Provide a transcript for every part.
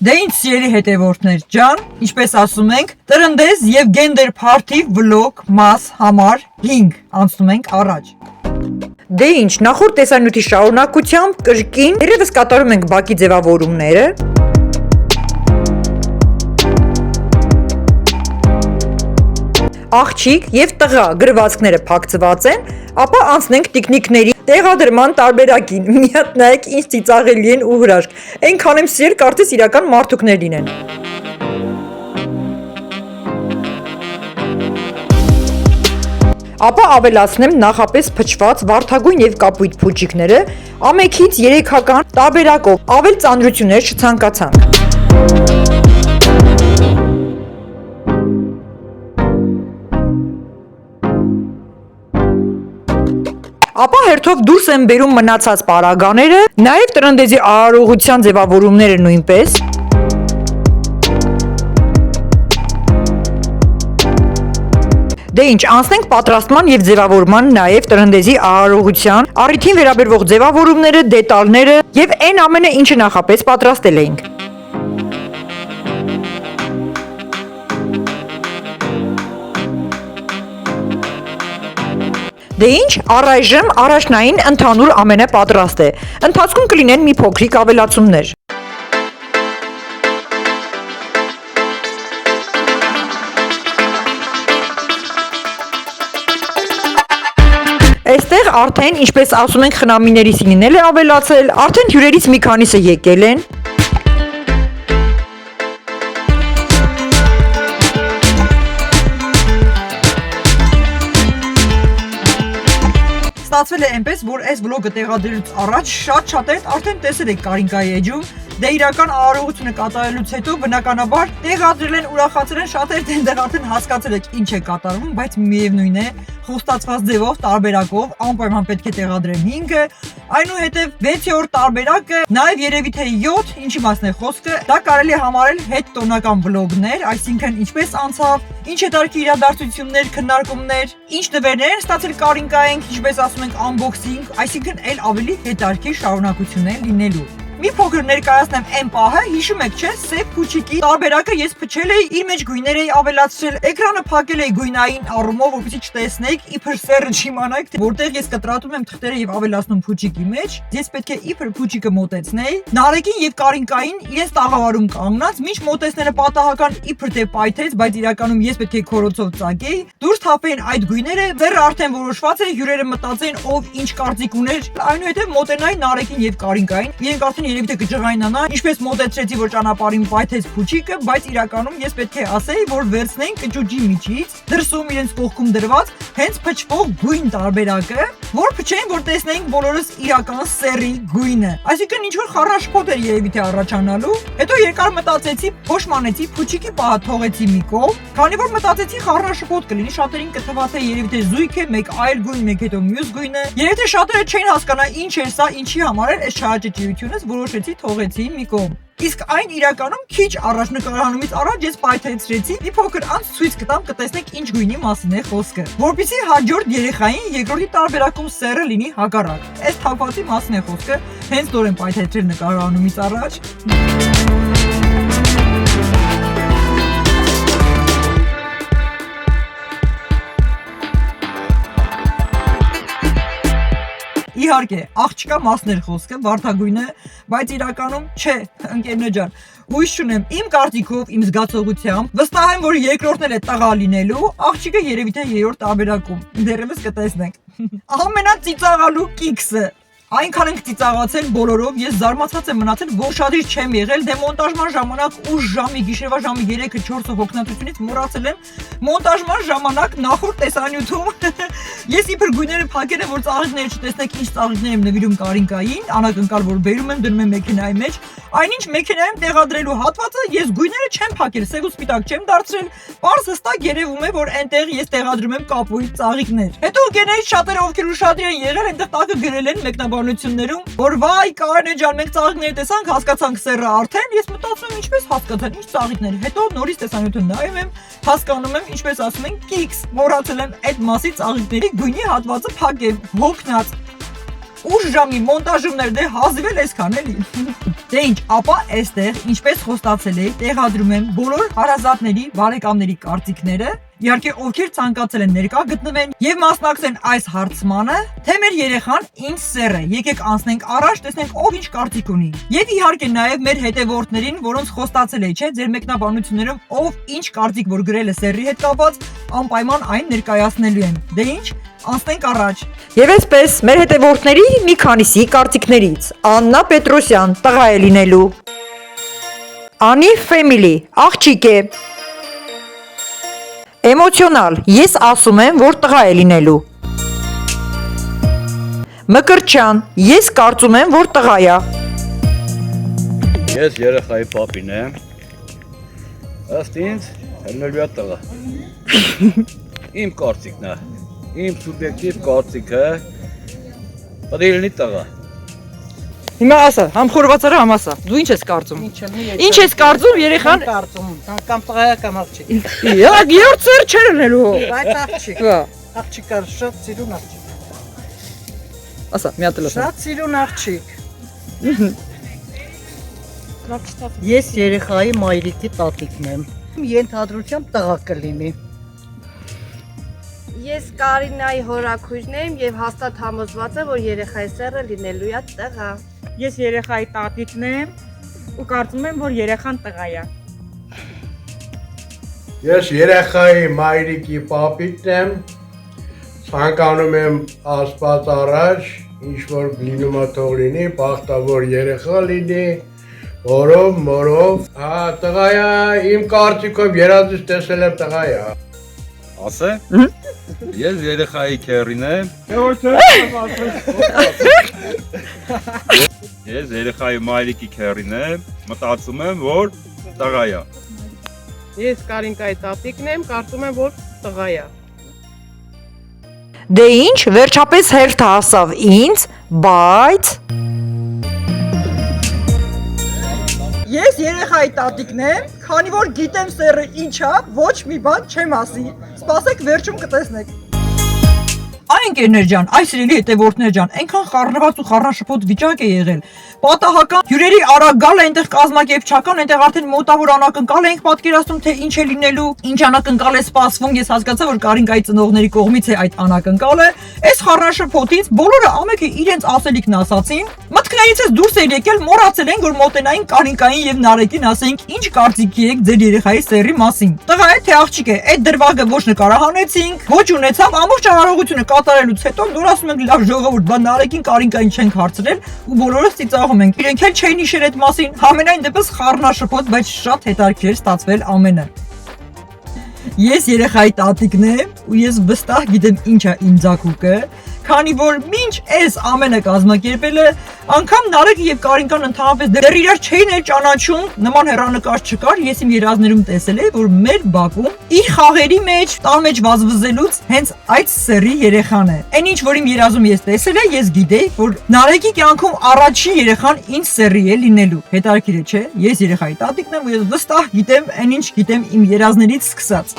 Դե ինչ սիրելի հետևորդներ ջան, ինչպես ասում ենք, տրնդես եւ գենդեր փարթի վլոգ մաս համար 5 անցնում ենք առաջ։ Դե ինչ, նախորդ տեսանյութի շարունակությամբ կրկին երևս կատարում ենք բակի ձևավորումները։ Աղջիկ եւ տղա գրվածքները փակցված են, ապա անցնենք տիկնիկների տեղադրման տարբերակին։ Մի հատ նայեք ինչ ծիծաղելի են ու հրաշք։ Այնքան եմ սիրել, կարծես իրական մարդուկներ լինեն։ Ապա ավելացնեմ նախապես փչված վարդագույն եւ կապույտ փուչիկները, ամեքից 3-ական տարբերակով ավել ծանրություններ չցանկացանք։ Ապա հերթով դուրս եմ բերում մնացած պարագաները, նաև տրնդեզի արարողության ձևավորումները նույնպես։ Դե ինչ, անցնենք պատրաստման եւ ձևավորման նաև տրնդեզի արարողության, առիթին վերաբերվող ձևավորումները, դետալները եւ այն ամենը, ինչը նախապես պատրաստել էինք։ Դե ինչ, առայժմ առաջնային ընդհանուր ամենը պատրաստ է։ Ընթացքում կլինեն մի փոքրիկ ավելացումներ։ Այստեղ արդեն, ինչպես ասում ենք, խնամիների սինինել է ավելացել, արդեն հյուրերից մի քանիսը եկել են։ Ստացվել է այնպես, որ այս վլոգը տեղադրելուց առաջ շատ-շատերդ արդեն տեսել եք Կարինկայի էջում, դե իրական արարողությունը կատարելուց հետո բնականաբար տեղադրել են, ուրախացել են, շատերդ այնտեղ արդեն հասկացել եք ինչ է կատարվում, բայց միևնույն է, խոստացված ձևով, տարբերակով, անպայման պետք է տեղադրեմ 5-ը, այնուհետև 6-րդ տարբերակը, նաև երևի թե 7, ինչի մասն է խոսքը, դա կարելի է համարել հետտոնական վլոգներ, այսինքն ինչպես անցավ, ինչ հետարքի իրադարձություններ, քննարկումներ, ինչ նվերներ են ստացել Կարինկայենք, ինչպես ասում ենք unboxing, այսինքն էլ ավելի հետարքի շարունակություններ լինելու։ Մի փոքր ներկայացնեմ այն պահը, հիշում եք չէ, սև փուչիկի տարբերակը ես փչել էի, իր մեջ գույներ էի ավելացրել, էկրանը փակել էի գույնային առումով, որպեսզի չտեսնեք, իբր սերը չիմանաք, թե որտեղ ես կտրատում եմ թղթերը եւ ավելացնում փուչիկի մեջ, ես պետք է իբր փուչիկը մոտեցնեի, Նարեկին եւ Կարինկային իրենց տաղավարում կանգնած, միշտ մոտեցնելը պատահական իբր թե պայթեց, բայց իրականում ես պետք է քորոցով ծակեի, դուրս թափեին այդ գույները, ձեռը արդեն որոշված էր, հյուրերը մտածեին ով ինչ կարծիք ուներ, այնուհետեւ մոտենայի Նարեկին եւ Կարինկային, իրենք արդեն երևի թե կջղայնանա, ինչպես մոտեցրեցի, որ ճանապարհին պայթեց փուչիկը, բայց իրականում ես պետք է ասեի, որ վերցնենք կճուճի միջից, դրսում իրենց կողքում դրված հենց փչվող գույն տարբերակը, որ փչեին, որ տեսնեինք բոլորս իրական սերի գույնը։ Այսինքն ինչ որ խառաշփոթ էր երևի թե առաջանալու։ Հետո երկար մտածեցի, փոշմանեցի, փուչիկի պահը թողեցի մի կողմ, քանի որ մտածեցի խառաշփոթ կլինի, շատերին կթվա թե երևի թե զույգ է, մեկ այլ գույն, մեկ հետո մյուս գույնը։ Երևի թե շատերը չէին հասկանա ինչ էր սա, ինչի համար էր այս չհաճճիությունս, որոշեցի թողեցի մի կողմ։ Իսկ այն իրականում քիչ առաջ նկարահանումից առաջ ես պայթեցրեցի, մի փոքր անց ցույց կտամ, կտեսնեք ինչ գույնի մասին է խոսքը։ Որպեսզի հաջորդ երեխային երկրորդի տարբերակում սերը լինի հակառակ։ Այս թափվածի մասին է խոսքը, հենց դոր եմ պայթեցրել նկարահանումից առաջ։ Իհարկե, աղջկա մասներ խոսքը, վարդագույնը, բայց իրականում չէ, ընկերներ ջան, հույս չունեմ, իմ կարծիքով, իմ զգացողությամբ, վստահ եմ, որ երկրորդն էլ է տղա լինելու, աղջիկը երևի թե երրորդ տարբերակում, դեռևս կտեսնենք։ Ամենածիծաղալու կիքսը։ Այնքան ենք ծիծաղացել բոլորով, ես զարմացած եմ մնացել, որ շատիր չեմ եղել, դե մոնտաժման ժամանակ ուշ ժամի, գիշերվա ժամի 3-4-ը հոգնածությունից մոռացել եմ, մոնտաժման ժամանակ նախորդ տեսանյութում ես իբր գույները փակել եմ, որ ծաղիկները չտեսնեք ինչ ծաղիկներ եմ նվիրում Կարինկային, անակնկալ որ բերում եմ, դնում եմ մեքենայի մեջ, այնինչ մեքենայում տեղադրելու հատվածը ես գույները չեմ փակել, սև ու սպիտակ չեմ դարձրել, պարզ հստակ երևում է, որ այնտեղ ես տեղադրում եմ կապույտ ծաղիկներ։ Հետո գեներից շատերը ովքեր ուշադիր են եղել, այնտեղ տակը գրել են մեկնաբանություններում, որ վայ Կարինե ջան, մենք ծաղիկներ տեսանք, հասկացանք սերը արդեն, ես մտածում եմ ինչպես հասկացան, ինչ ծաղիկներ։ Հետո նորից տեսանյութը նայում եմ, հասկանում եմ, ինչպես ասում են, կիքս, մոռացել եմ այդ մասի ծաղիկների գույնի հատվածը փակել, հոգնած։ 8 ժամի մոնտաժումներ դե հազիվել այսքան էլի։ Դե ինչ, ապա այստեղ ինչպես խոստացել էի, տեղադրում եմ բոլոր հարազատների, բարեկամների կարծիքները, իհարկե ովքեր ցանկացել են ներկա գտնվեն եւ մասնակցեն այս հարցմանը, թե մեր երեխան ինչ սեռ է։ Եկեք անցնենք առաջ, տեսնենք ով ինչ կարծիք ունի։ Եվ իհարկե նաեւ մեր հետևորդներին, որոնց խոստացել էի, չէ, ձեր մեկնաբանություններում ով ինչ կարծիք որ գրել է սեռի հետ կապված, անպայման այն ներկայացնելու եմ։ Դե ինչ, անցնենք առաջ։ Եվ այսպես մեր հետևորդների մի քանիսի կարծիքներից Աննա Պետրոսյան, տղա է լինելու։ Անի Family, աղջիկ է։ Էմոցիոնալ, ես ասում եմ, որ տղա է լինելու։ Մկրտչյան, ես կարծում եմ, որ տղա է։ Ես երեխայի պապին եմ։ Ըստ ինձ, ելնելու է տղա։ Իմ կարծիքն է, իմ սուբյեկտիվ կարծիքը պետք է լինի տղա։ Հիմա ասա, համ խորվածարը համ ասա։ Դու ինչ ես կարծում։ Ինչ ես կարծում երեխան։ Կարծում, կամ տղա կամ աղջիկ։ Երրորդ սեր չէր լինելու։ Բայց աղջիկ։ Հա։ Աղջիկը շատ սիրուն աղջիկ։ Ասա, մի հատ լսա։ Շատ սիրուն աղջիկ։ Ես երեխայի մայրիկի տատիկն եմ։ Ենթադրությամբ տղա կլինի։ Ես Կարինայի հորաքույրն եմ եւ հաստատ համոզված եմ, որ երեխայի սեռը լինելու է տղա։ Ես երեխայի տատիկն եմ ու կարծում եմ, որ երեխան տղա է։ Ես երեխայի մայրիկի պապիկն եմ, ցանկանում եմ Աստված առաջ, ինչ որ լինում է թող լինի, բախտավոր երեխա լինի, որով, տղա է, իմ կարծիքով երազից տեսել եմ տղա է։ Ասե։ Ես երեխայի քերին եմ։ Ես երեխայի մայրիկի քերին եմ, մտածում եմ, որ տղա է։ Ես Կարինկայի տատիկն եմ, կարծում եմ, որ տղա է։ Դե ինչ, վերջապես հերթը հասավ ինձ, բայց Ես երեխայի տատիկն եմ, քանի որ գիտեմ սեռը ինչ է, ոչ մի բան չեմ ասի։ Սպասեք վերջում կտեսնեք։ Այն ընկերներ ջան, այս սիրելի հետևորդներ ջան, այնքան խառնված ու խառնաշփոթ վիճակ է եղել։ Պատահական հյուրերի արագ գալը այնտեղ կազմակերպչական, այնտեղ արդեն մոտավոր անակնկալ էինք պատկերացնում, թե ինչ է լինելու, ինչ անակնկալ է սպասվում, ես հասկացա, որ Կարինկայի ծնողների կողմից է այդ անակնկալը։ Այս խառնաշփոթից բոլորը ամենը իրենց ասելիքն ասացին։ Մտքներից էս դուրս էր եկել, մոռացել են, որ մոտենային Կարինկային եւ Նարեկին ասենք, ինչ կարծիքի եք ձեր երեխայի սեռի մասին։ Տղա է թե աղջիկ է, այդ դրվագը ոչ նկարահանեցինք, ոչ ունեցավ, ամբողջ արարողությունը կատարելուց հետո նոր ասում ենք լավ ժողովուրդ, բա Նարեկին Կարինկային չենք հարցրել ու բոլորը ծիծաղում ենք։ Իրենք էլ չէին հիշել այդ մասին, համենայն դեպս խառնաշփոթ, բայց շատ հետաքրքիր ստացվել ամենը։ Ես երեխայի տատիկն եմ ու ես վստահ գիտեմ ինչ է իմ ձակուկը, քանի որ մինչ այս ամենը կազմակերպելը անգամ Նարեկը եւ Կարինկան ընդհանրապես դեռ իրար չէին էլ ճանաչում, նման հեռանկար չկար, ես իմ երազներում տեսել եմ, որ մեր բակում իր խաղերի մեջ, տան մեջ վազվզելուց հենց այդ սեռի երեխան է։ Այն ինչ որ իմ երազում ես տեսել եմ, ես գիտեի, որ Նարեկի կյանքում առաջին երեխան ինձ սեռի է լինելու։ Հետաքրքիր է, չէ՞։ Ես երեխայի տատիկն եմ ու ես վստահ գիտեմ, այն ինչ գիտեմ իմ երազներից սկսած։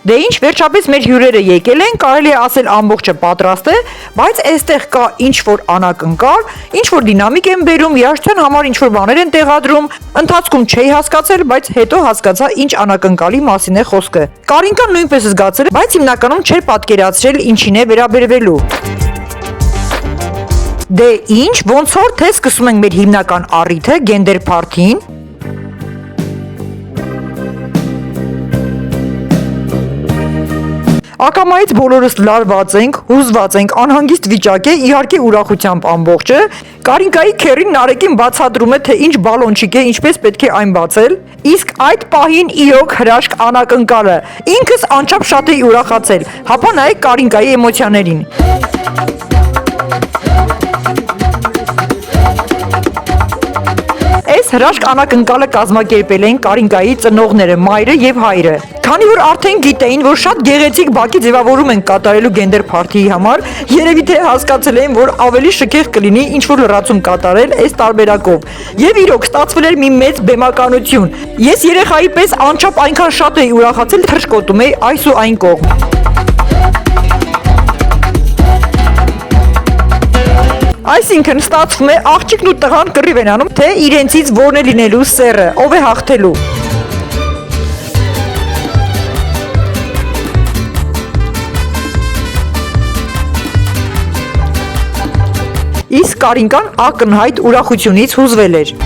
Դե ինչ, վերջապես մեր հյուրերը եկել են, կարելի է ասել ամբողջը պատրաստ է, բայց այստեղ կա ինչ որ անակնկալ, ինչ որ դինամիկ են բերում, երաժշտության համար ինչ որ բաներ են տեղադրում, ընթացքում չէի հասկացել, բայց հետո հասկացա ինչ անակնկալի մասին է խոսքը։ Կարինկան նույնպես զգացել է, բայց հիմնականում չէր պատկերացրել ինչին է վերաբերվելու։ Դե ինչ, ոնց որ թե սկսում ենք մեր հիմնական առիթը, գենդեր փարթին։ Ակամայից բոլորս լարված ենք, հուզված ենք, անհանգիստ վիճակ է, իհարկե ուրախությամբ ամբողջը։ Կարինկայի քերին Նարեկին բացատրում է, թե ինչ բալոնչիկ է, ինչպես պետք է այն բացել։ Իսկ այդ պահին իրոք հրաշք անակնկալը։ Ինքս անչափ շատ էի ուրախացել։ Հապա նայեք Կարինկայի էմոցիաներին։ Այս հրաշք անակնկալը կազմակերպել են Կարինկայի ծնողները, մայրը եւ հայրը։ Քանի որ արդեն գիտեին, որ շատ գեղեցիկ բակի ձևավորում են կատարելու գենդեր փարթիի համար, երևի թե հասկացել էին, որ ավելի շքեղ կլինի ինչ որ լրացում կատարել այս տարբերակով։ Եվ իրոք ստացվել էր մի մեծ բեմականություն։ Ես երեխայի պես անչափ այնքան շատ էի ուրախացել, թռչկոտում էի այս ու այն կողմ։ Այսինքն ստացվում է աղջիկն ու տղան կռիվ են անում, թե իրենցից որն է լինելու սեռը, ով է հաղթելու։ Իսկ Կարինկան ակնհայտ ուրախությունից հուզվել էր։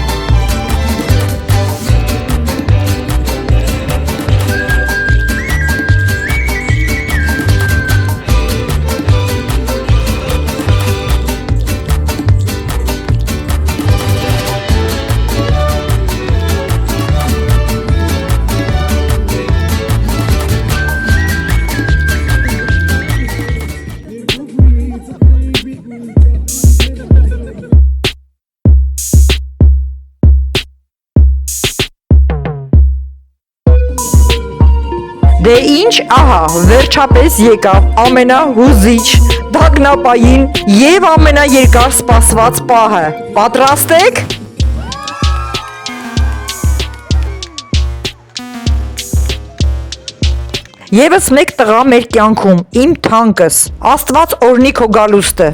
Դե ինչ, ահա, վերջապես եկավ ամենահուզիչ, դագնապային և ամենաերկար սպասված պահը։ Պատրաստ եք։ Եվս մեկ տղա մեր կյանքում, իմ թանկս, Աստված օրհնի քո գալուստը։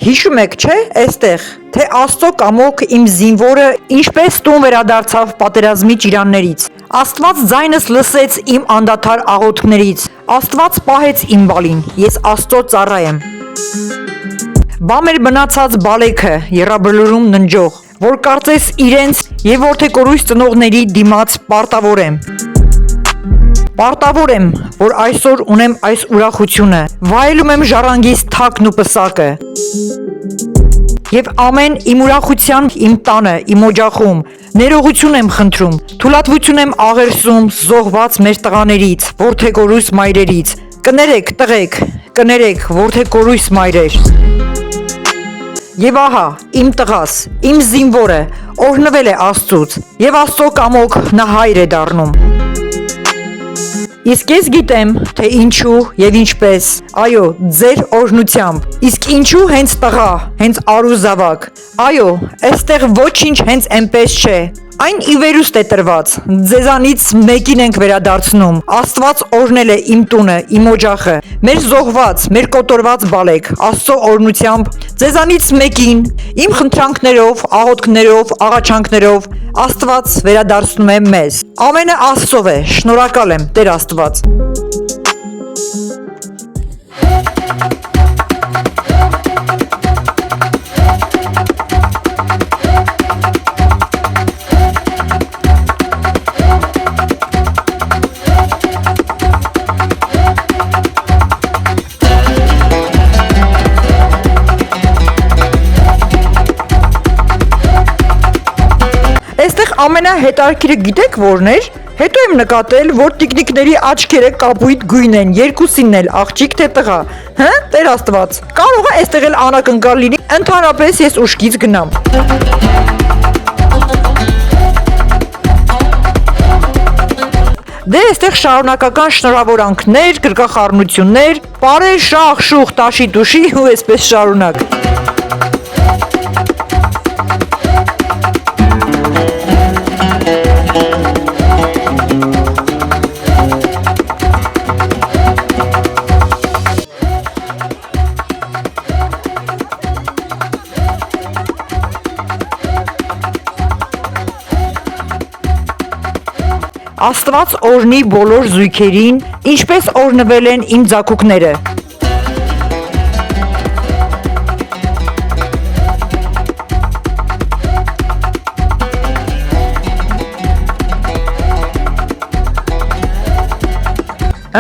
Հիշում եք, չէ, այստեղ, թե Աստծո կամոք իմ զինվորը ինչպես տուն վերադարձավ պատերազմի ճիրաններից։ Աստված ձայնս լսեց իմ անդադար աղոթքներից։ Աստված պահեց իմ բալին, ես Աստծո ծառա եմ։ Բա մեր մնացած բալեքը, եռաբլուրում ննջող, որ կարծես իրենց եւ որդեկորույս ծնողների դիմաց պարտավոր եմ։ Պարտավոր եմ, որ այսօր ունեմ այս ուրախությունը, վայելում եմ ժառանգիս թակն ու պսակը։ Եվ ամեն իմ ուրախության իմ տանը, իմ օջախում, ներողություն եմ խնդրում, թուլատվություն եմ աղերսում զոհված մեր տղաներից, որդեկորույս մայրերից, կներեք տղեկ, կներեք որդեկորույս մայրեր։ Եվ ահա, իմ տղաս, իմ զինվորը, օրհնվել է Աստծուց, և Աստծո կամոք նա հայր է դառնում։ Իսկ ես գիտեմ, թե ինչու եւ ինչպես, այո, ձեր օրհնությամբ, իսկ ինչու հենց տղա, հենց արու զավակ, այո, այստեղ ոչինչ հենց այնպես չէ, այն ի վերուստ է տրված, ձեզանից մեկին ենք վերադարձնում, Աստված օրհնել է իմ տունը, իմ օջախը, մեր զոհված, մեր կոտորված բալեք, Աստծո օրհնությամբ, ձեզանից մեկին, իմ խնդրանքներով, աղոթքներով, աղաչանքներով, Աստված վերադարձնում է մեզ, ամենը Աստծով է, շնորհակալ եմ, Տեր Աստված։ Այստեղ ամենահետաքրքիրը գիտեք որն էր։ Հետո եմ նկատել, որ տիկնիկների աչքերը կապույտ գույն են, երկուսինն էլ աղջիկ թե տղա։ Հը, Տեր Աստված։ Կարող է այստեղ էլ անակնկալ լինի, ընդհանրապես ես ուշքից գնամ։ Դե այստեղ շարունակական շնորհավորանքներ, գրկախառնություններ, պարե շախ շուխ տաշի տուշի ու այսպես շարունակ։ Աստված օրհնի բոլոր զույգերին, ինչպես օրհնվել են իմ ձագուկները։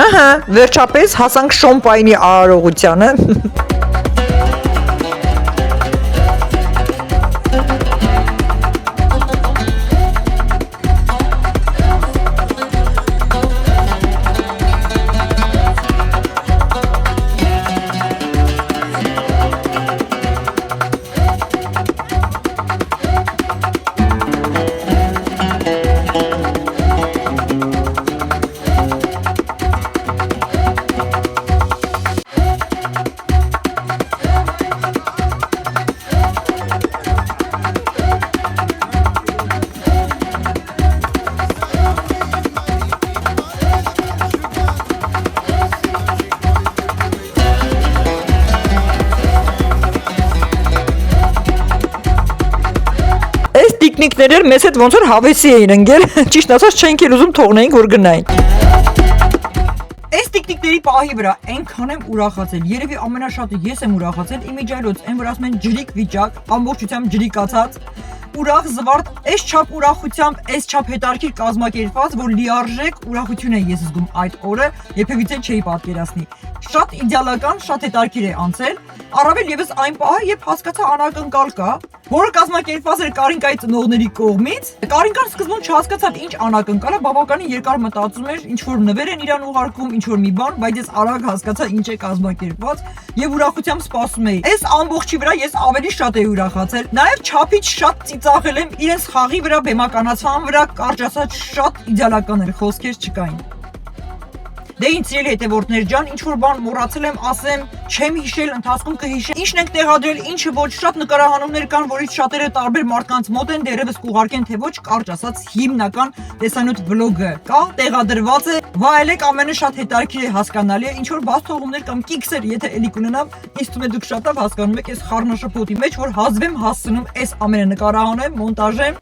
Ահա, վերջապես հասանք շոմպայնի արարողությանը։ տիկնիկներ էր, մեզ հետ ոնց որ հավեսի էին ընկել, ճիշտ ասած չենք էլ ուզում թողնեինք որ գնային։ Այս տիկնիկների պահի վրա այնքան եմ ուրախացել, երևի ամենաշատը ես եմ ուրախացել, իմիջիայլոց այն որ ասում են ջրիկ վիճակ, ամբողջությամբ ջրիկացած, ուրախ զվարթ, այս չափ ուրախությամբ, այս չափ հետարքիր կազմակերպված, որ լիարժեք ուրախություն է ես զգում այդ օրը, երբևիցե չէի պատկերացնի։ Շատ իդեալական, շատ հետարքիր է անցել, առավել եւս այն պահը, երբ հասկացա անակնկալ կա, որը կազմակերպված էր Կարինկայի ծնողների կողմից։ Կարինկան սկզբում չհասկացավ ինչ անակնկալ է, բավականին երկար մտածում էր, ինչ որ նվեր են իրան ուղարկում, ինչ որ մի բան, բայց ես արագ հասկացա ինչ է կազմակերպված եւ ուրախությամբ սպասում էի։ Այս ամբողջի վրա ես ավելի շատ էի ուրախացել, նաեւ չափից շատ ծիծաղել եմ իրենց խաղի վրա, բեմականացման վրա, կարճ ասած շատ իդեալական էր, խոսքեր չկային։ Դե ինձ սիրելի հետևորդներ ջան, ինչ որ բան մոռացել եմ ասեմ, չեմ հիշել, ընթացքում կհիշեմ։ Ինչն ենք տեղադրել, ինչը ոչ, շատ նկարահանումներ կան, որից շատերը տարբեր մարդկանց մոտ են, դերևս կուղարկեն թե ոչ, կարճ ասած հիմնական տեսանյութ վլոգը կա, տեղադրված է, վայելեք, ամենը շատ հետաքրքիր է, հասկանալի է, ինչ որ բաց թողումներ կամ կիքսեր, եթե էլի կունենամ, ինձ թվում է դուք շատ լավ հասկանում եք այս խառնաշփոթի մեջ, որ հազվեմ հասցնում այս ամենը նկարահանեմ, մոնտաժեմ։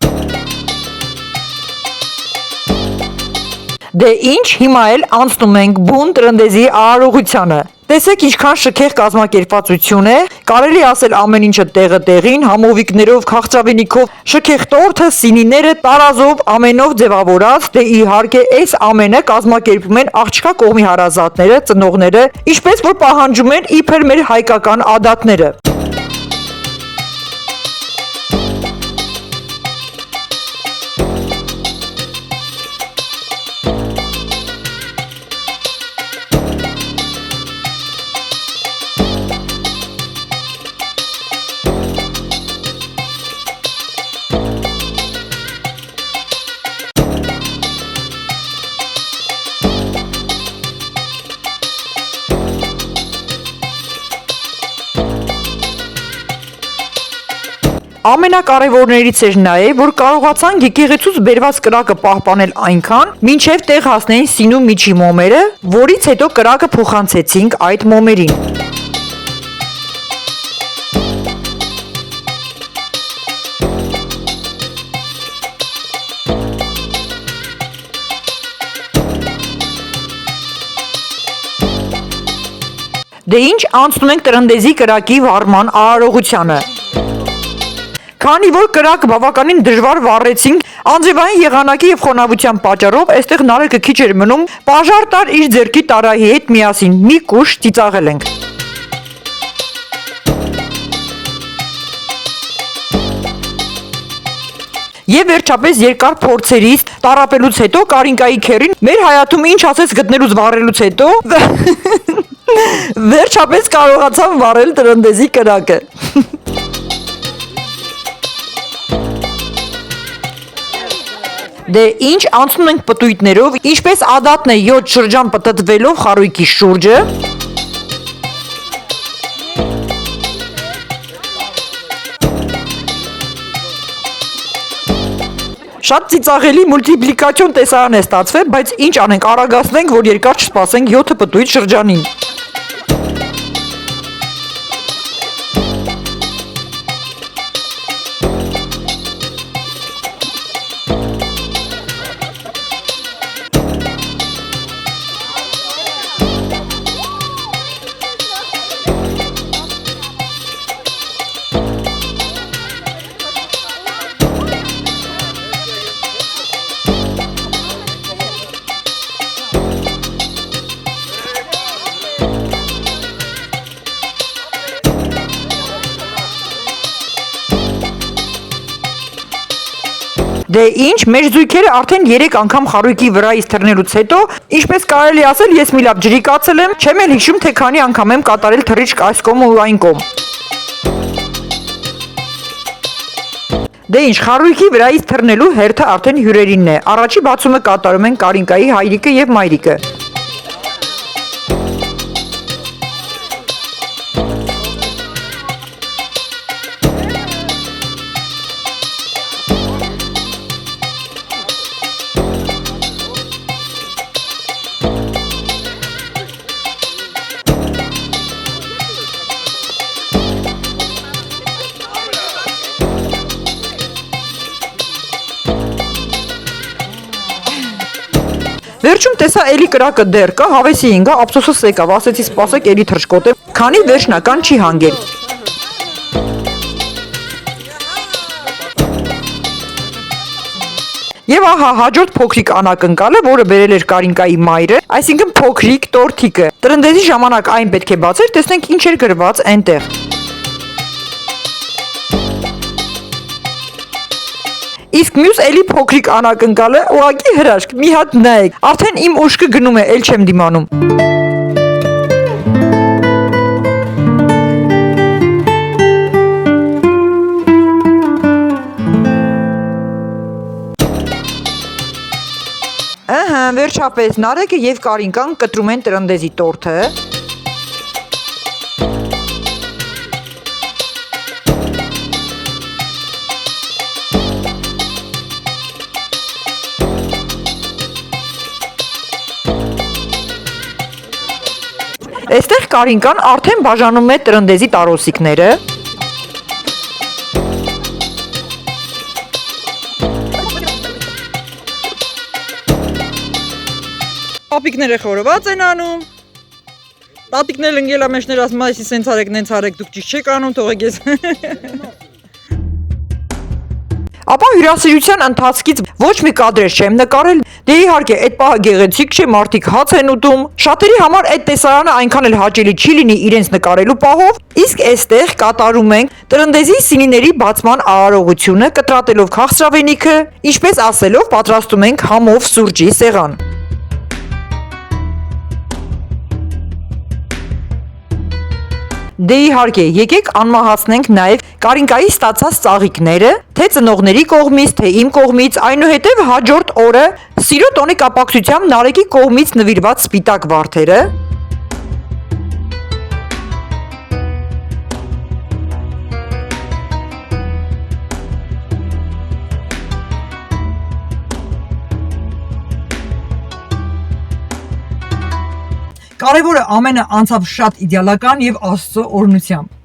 Դե ինչ, հիմա էլ անցնում ենք բուն տրնդեզի արարողությանը։ Տեսեք ինչքան շքեղ կազմակերպվածություն է, կարելի ասել ամեն ինչը տեղը տեղին, համովիկներով, քաղցրավենիքով, շքեղ տորթը, սինիները, տարազով, ամենով ձևավորած, դե իհարկե այս ամենը կազմակերպում են աղջկա կողմի հարազատները, ծնողները, ինչպես որ պահանջում են իբր մեր հայկական ադատները։ Ամենակարևորներից էր նաև, որ կարողացան եկեղեցուց բերված կրակը պահպանել այնքան, մինչև տեղ հասնեին սինու միջի մոմերը, որից հետո կրակը փոխանցեցինք այդ մոմերին։ Դե ինչ, անցնում ենք տրնդեզի կրակի վառման արարողությանը։ Քանի որ կրակը բավականին դժվար վառեցինք, անձրևային եղանակի եւ խոնավության պատճառով այստեղ Նարեկը քիչ էր մնում, պաժար տար իր ձեռքի տարահի հետ միասին մի կուշ ծիծաղել ենք։ Եվ վերջապես երկար փորձերից տարապելուց հետո Կարինկայի քերին մեր հայաթում ինչ ասես գտնելուց վառելուց հետո վերջապես կարողացավ վառել տրնդեզի կրակը։ Դե ինչ, անցնում ենք պտույտներով, ինչպես ադատն է 7 շրջան պտտվելով խարույկի շուրջը։ Շատ ծիծաղելի մուլտիպլիկացիոն տեսարան է ստացվել, բայց ինչ անենք, արագացնենք, որ երկար չսպասենք 7 պտույտ շրջանին։ Դե ինչ, մեր զույգերը արդեն 3 անգամ խարույկի վրայից թռնելուց հետո, ինչպես կարելի ասել, ես մի լավ ջրիկացել եմ, չեմ էլ հիշում, թե քանի անգամ եմ կատարել թռիչք այս կողմ ու այն կողմ։ Դե ինչ, խարույկի վրայից թռնելու հերթը արդեն հյուրերինն է։ Առաջի բացումը կատարում են Կարինկայի հայրիկը եւ մայրիկը։ տեսա էլի կրակը դեռ կա, հավեսի ինգա, ափսոսս եկավ, ասեցի սպասեք էլի թռչկոտեմ, քանի վերջնական չի հանգել։ Եվ ահա հաջորդ փոքրիկ անակնկալը, որը բերել էր Կարինկայի մայրը, այսինքն փոքրիկ տորթիկը։ Տրնդեզի ժամանակ այն պետք է բացեր, տեսնենք ինչ էր գրված այնտեղ։ Իսկ մյուս էլի փոքրիկ անակնկալը, ուղղակի հրաշք, մի հատ նայեք, արդեն իմ ուշքը գնում է, էլ չեմ դիմանում։ Ահա, վերջապես Նարեկը եւ Կարինկան կտրում են տրնդեզի տորթը։ Այստեղ Կարինկան արդեն բաժանում է տրնդեզի տարոսիկները։ Պապիկները խորոված են անում։ Տատիկներ ընկելա մեջներ ասում այսի սենց արեք, նենց արեք, դուք ճիշտ չեք անում, թողեք ես։ Ապա հյուրասիրության ընթացքից ոչ մի կադրեր չեմ նկարել, դե իհարկե այդ պահը գեղեցիկ չէ, մարդիկ հաց են ուտում, շատերի համար այդ տեսարանը այնքան էլ հաճելի չի լինի իրենց նկարելու պահով, իսկ այստեղ կատարում ենք տրնդեզի սինիների բացման արարողությունը, կտրատելով քաղցրավենիքը, ինչպես ասելով պատրաստում ենք համով սուրճի սեղան։ Դե իհարկե, եկեք անմահացնենք նաև Կարինկայի ստացած ծաղիկները, թե ծնողների կողմից, թե իմ կողմից, այնուհետև հաջորդ օրը սիրո տոնի կապակցությամբ Նարեկի կողմից նվիրված սպիտակ վարդերը։ Կարևորը ամենը անցավ շատ իդեալական եւ Աստծո օրհնությամբ։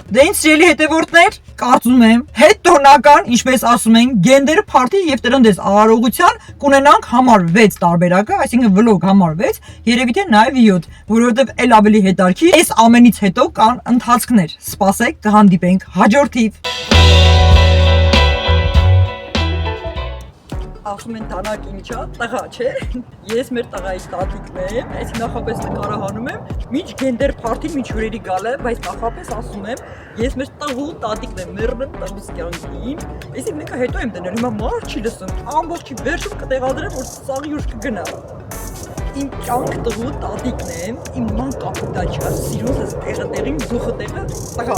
Դե ինձ սիրելի հետևորդներ, կարծում եմ, հետոնական, ինչպես ասում են, գենդեր փարթի եւ տրնդեզ արարողության կունենանք համար 6 տարբերակը, այսինքն վլոգ համար 6, երևի թե նաեւ 7, որովհետեւ էլ ավելի հետարքի այս ամենից հետո կան ընթացքներ։ Սպասեք, կհանդիպենք հաջորդիվ։ Ասում են տանակ ինչա, տղա չէ, ես մեր տղայի տատիկն եմ, այս նախապես նկարահանում եմ, միջ գենդեր փարթի միջ հյուրերի գալը, բայց նախապես ասում եմ, ես մեր տղու տատիկն եմ, մերն տղուս կյանքին, այսինքն նեկա հետո եմ դնել, հիմա մարդ չի լսում, ամբողջի վերջում կտեղադրեմ, որ ծաղի ուշ կգնա։ Իմ կյանք տղու տատիկն եմ, իմ ման կապիտա չկա, սիրունս ես տեղը տեղին, զուխը տեղը, տղա։